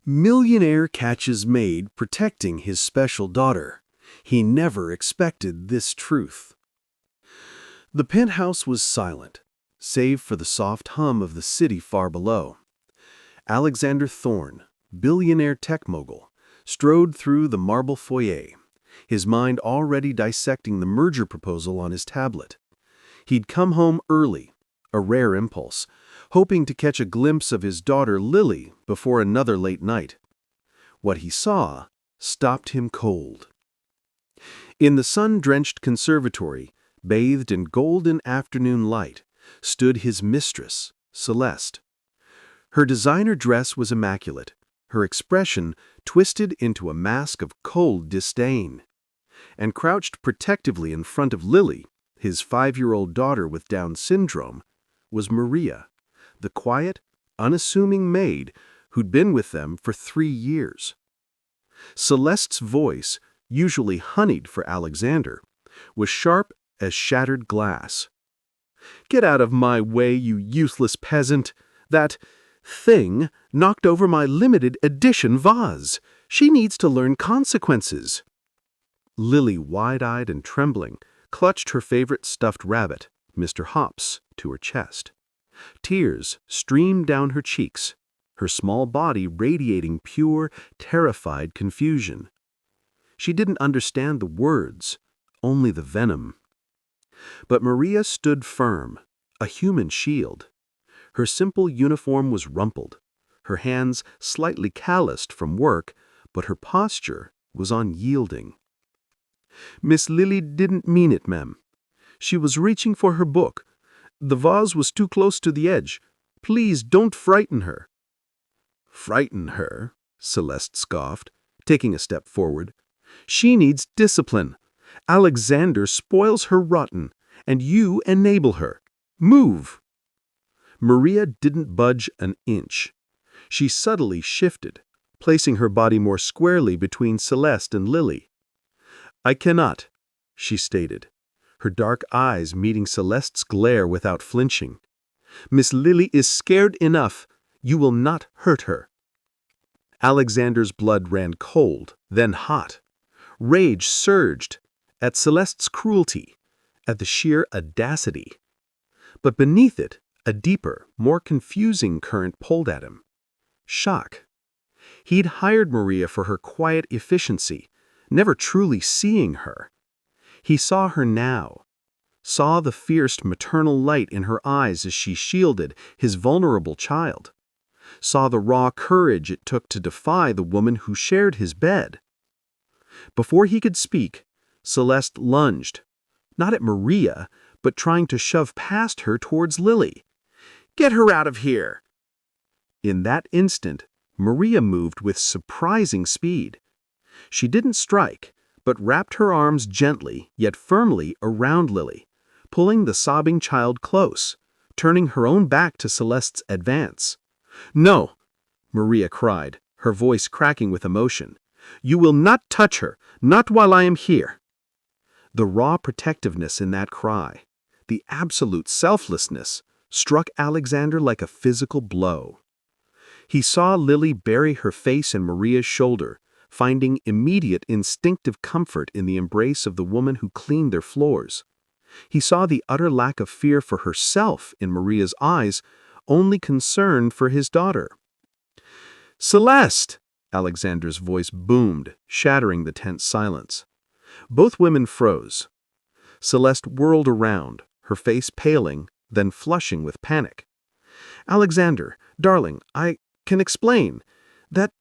Millionaire catches Maid protecting his special daughter. He never expected this truth. The penthouse was silent, save for the soft hum of the city far below. Alexander Thorne, billionaire tech mogul, strode through the marble foyer, his mind already dissecting the merger proposal on his tablet. He'd come home early, a rare impulse, hoping to catch a glimpse of his daughter Lily before another late night. What he saw stopped him cold. In the sun-drenched conservatory, bathed in golden afternoon light, stood his mistress, Celeste. Her designer dress was immaculate, her expression twisted into a mask of cold disdain. And crouched protectively in front of Lily, his 5-year-old daughter with Down syndrome, was Maria, the quiet, unassuming maid who'd been with them for 3 years. Celeste's voice, usually honeyed for Alexander, was sharp as shattered glass. "Get out of my way, you useless peasant! That thing knocked over my limited edition vase. She needs to learn consequences." Lily, wide-eyed and trembling, clutched her favorite stuffed rabbit, Mr. Hops, to her chest. Tears streamed down her cheeks, her small body radiating pure, terrified confusion. She didn't understand the words, only the venom. But Maria stood firm, a human shield. Her simple uniform was rumpled, her hands slightly calloused from work, but her posture was unyielding. "Miss Lily didn't mean it, ma'am. She was reaching for her book. The vase was too close to the edge. Please don't frighten her." "Frighten her?" Celeste scoffed, taking a step forward. "She needs discipline. Alexander spoils her rotten, and you enable her. Move!" Maria didn't budge an inch. She subtly shifted, placing her body more squarely between Celeste and Lily. "I cannot," she stated, her dark eyes meeting Celeste's glare without flinching. "Miss Lily is scared enough. You will not hurt her." Alexander's blood ran cold, then hot. Rage surged at Celeste's cruelty, at the sheer audacity. But beneath it, a deeper, more confusing current pulled at him. Shock. He'd hired Maria for her quiet efficiency, never truly seeing her. He saw her now, saw the fierce maternal light in her eyes as she shielded his vulnerable child, saw the raw courage it took to defy the woman who shared his bed. Before he could speak, Celeste lunged, not at Maria, but trying to shove past her towards Lily. "Get her out of here!" In that instant, Maria moved with surprising speed. She didn't strike, but wrapped her arms gently yet firmly around Lily, pulling the sobbing child close, turning her own back to Celeste's advance. "No!" Maria cried, her voice cracking with emotion. "You will not touch her, not while I am here." The raw protectiveness in that cry, the absolute selflessness, struck Alexander like a physical blow. He saw Lily bury her face in Maria's shoulder, finding immediate instinctive comfort in the embrace of the woman who cleaned their floors. He saw the utter lack of fear for herself in Maria's eyes, only concern for his daughter. "Celeste!" Alexander's voice boomed, shattering the tense silence. Both women froze. Celeste whirled around, her face paling, then flushing with panic. "Alexander, darling, I can explain. That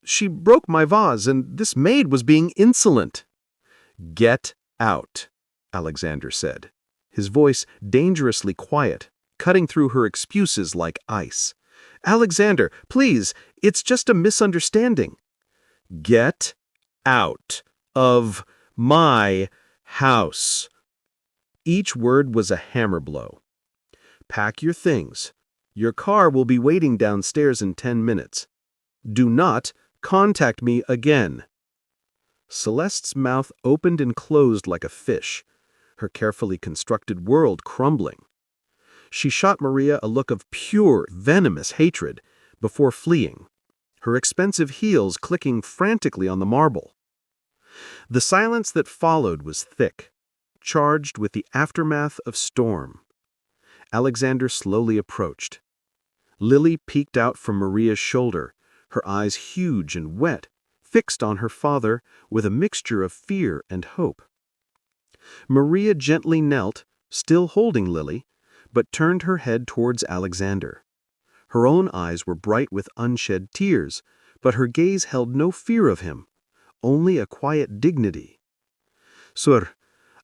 she broke my vase, and this maid was being insolent." "Get out," Alexander said, his voice dangerously quiet, cutting through her excuses like ice. "Alexander, please, it's just a misunderstanding." "Get out of my house." Each word was a hammer blow. "Pack your things. Your car will be waiting downstairs in 10 minutes. Do not contact me again." Celeste's mouth opened and closed like a fish, her carefully constructed world crumbling. She shot Maria a look of pure, venomous hatred before fleeing, her expensive heels clicking frantically on the marble. The silence that followed was thick, charged with the aftermath of storm. Alexander slowly approached. Lily peeked out from Maria's shoulder, her eyes huge and wet, fixed on her father with a mixture of fear and hope. Maria gently knelt, still holding Lily, but turned her head towards Alexander. Her own eyes were bright with unshed tears, but her gaze held no fear of him, only a quiet dignity. "Sir,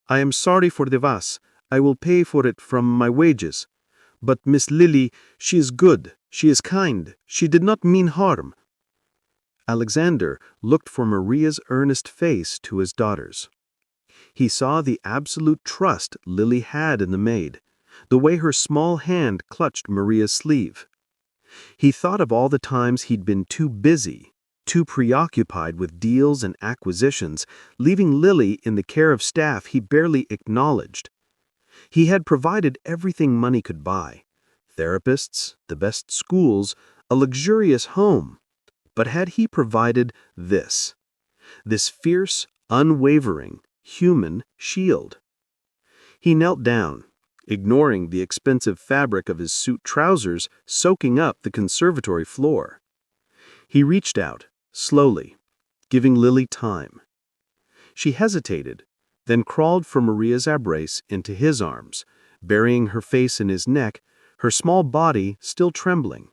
I am sorry for the vas. I will pay for it from my wages. But Miss Lily, she is good, she is kind, she did not mean harm." Alexander looked from Maria's earnest face to his daughter's. He saw the absolute trust Lily had in the maid, the way her small hand clutched Maria's sleeve. He thought of all the times he'd been too busy, too preoccupied with deals and acquisitions, leaving Lily in the care of staff he barely acknowledged. He had provided everything money could buy: therapists, the best schools, a luxurious home. But had he provided this fierce, unwavering, human shield? He knelt down, ignoring the expensive fabric of his suit trousers soaking up the conservatory floor. He reached out, slowly, giving Lily time. She hesitated, then crawled from Maria's embrace into his arms, burying her face in his neck, her small body still trembling.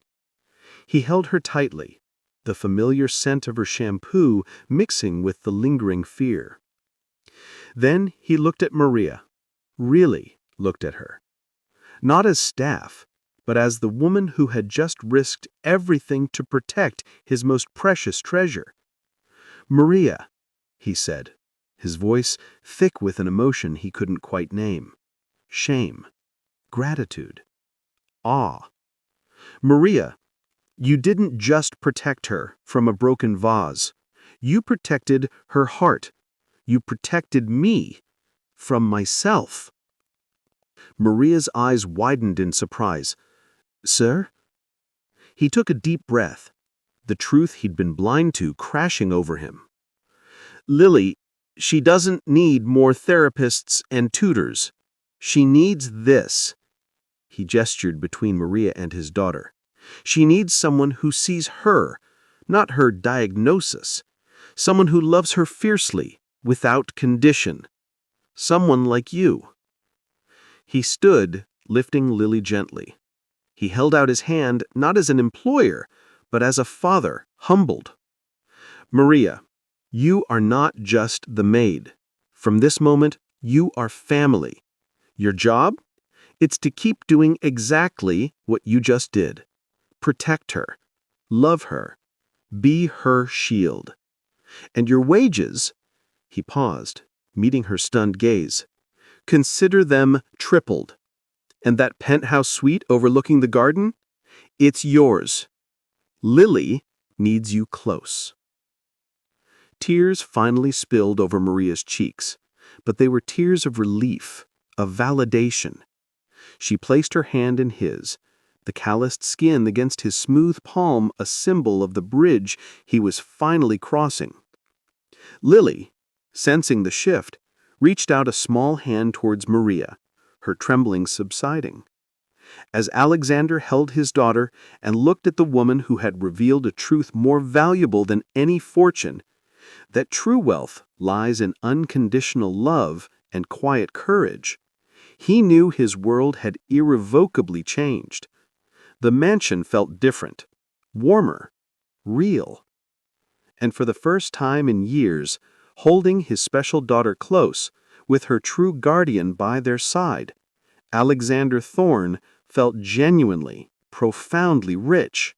He held her tightly, the familiar scent of her shampoo mixing with the lingering fear. Then he looked at Maria, really looked at her. Not as staff, but as the woman who had just risked everything to protect his most precious treasure. "Maria," he said, his voice thick with an emotion he couldn't quite name. Shame, gratitude, awe. "Maria, you didn't just protect her from a broken vase. You protected her heart. You protected me from myself." Maria's eyes widened in surprise. "Sir?" He took a deep breath, the truth he'd been blind to crashing over him. "Lily, she doesn't need more therapists and tutors. She needs this." He gestured between Maria and his daughter. "She needs someone who sees her, not her diagnosis. Someone who loves her fiercely, without condition. Someone like you." He stood, lifting Lily gently. He held out his hand not as an employer, but as a father, humbled. "Maria, you are not just the maid. From this moment, you are family. Your job? It's to keep doing exactly what you just did. Protect her. Love her. Be her shield. And your wages," he paused, meeting her stunned gaze, "consider them tripled. And that penthouse suite overlooking the garden? It's yours. Lily needs you close." Tears finally spilled over Maria's cheeks, but they were tears of relief, of validation. She placed her hand in his, the calloused skin against his smooth palm a symbol of the bridge he was finally crossing. Lily, sensing the shift, reached out a small hand towards Maria, her trembling subsiding. As Alexander held his daughter and looked at the woman who had revealed a truth more valuable than any fortune, that true wealth lies in unconditional love and quiet courage, he knew his world had irrevocably changed. The mansion felt different, warmer, real. And for the first time in years, holding his special daughter close, with her true guardian by their side, Alexander Thorne felt genuinely, profoundly rich.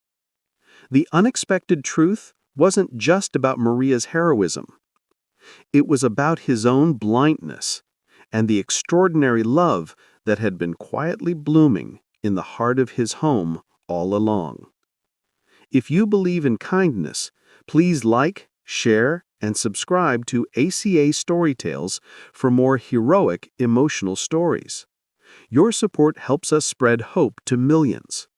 The unexpected truth wasn't just about Maria's heroism. It was about his own blindness and the extraordinary love that had been quietly blooming in the heart of his home all along. If you believe in kindness, please like, share, and subscribe to ACA Storytales for more heroic emotional stories. Your support helps us spread hope to millions.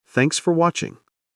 Thanks for watching.